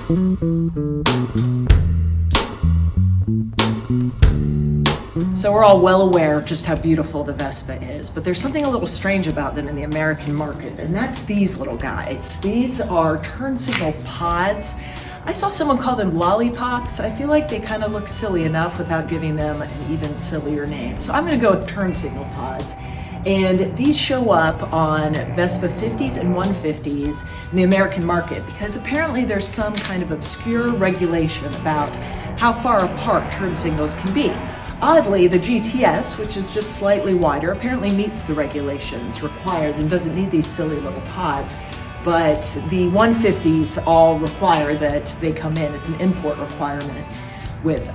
So we're all well aware of just how beautiful the Vespa is, but there's something a little strange about them in the American market, and that's these little guys. These are turn signal pods. I saw someone call them lollipops. I feel like they kind of look silly enough without giving them an even sillier name. So I'm gonna go with turn signal pods. And these show up on Vespa 50s and 150s in the American market because apparently there's some kind of obscure regulation about how far apart turn signals can be. Oddly, the GTS, which is just slightly wider, apparently meets the regulations required and doesn't need these silly little pods. But the 150s all require that they come in. It's an import requirement with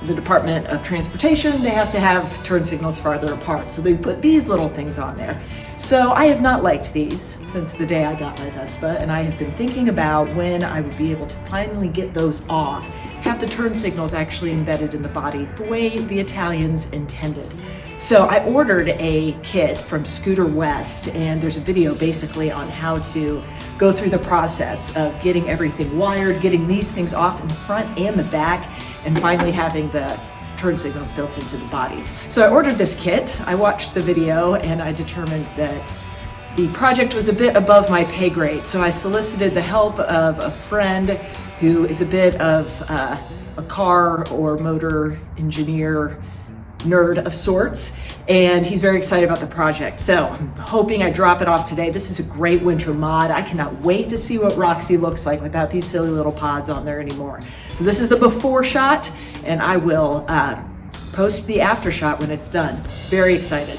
the Department of Transportation. They have to have turn signals farther apart. So they put these little things on there. So I have not liked these since the day I got my Vespa, and I have been thinking about when I would be able to finally get those off, have the turn signals actually embedded in the body the way the Italians intended. So I ordered a kit from Scooter West, and there's a video basically on how to go through the process of getting everything wired, getting these things off in the front and the back, and finally having the turn signals built into the body. So I ordered this kit, I watched the video, and I determined that the project was a bit above my pay grade. So I solicited the help of a friend who is a bit of a car or motor engineer nerd of sorts, and he's very excited about the project. So I'm hoping I drop it off today. This is a great winter mod. I cannot wait to see what Roxy looks like without these silly little pods on there anymore. So this is the before shot, and I will post the after shot when it's done. Very excited.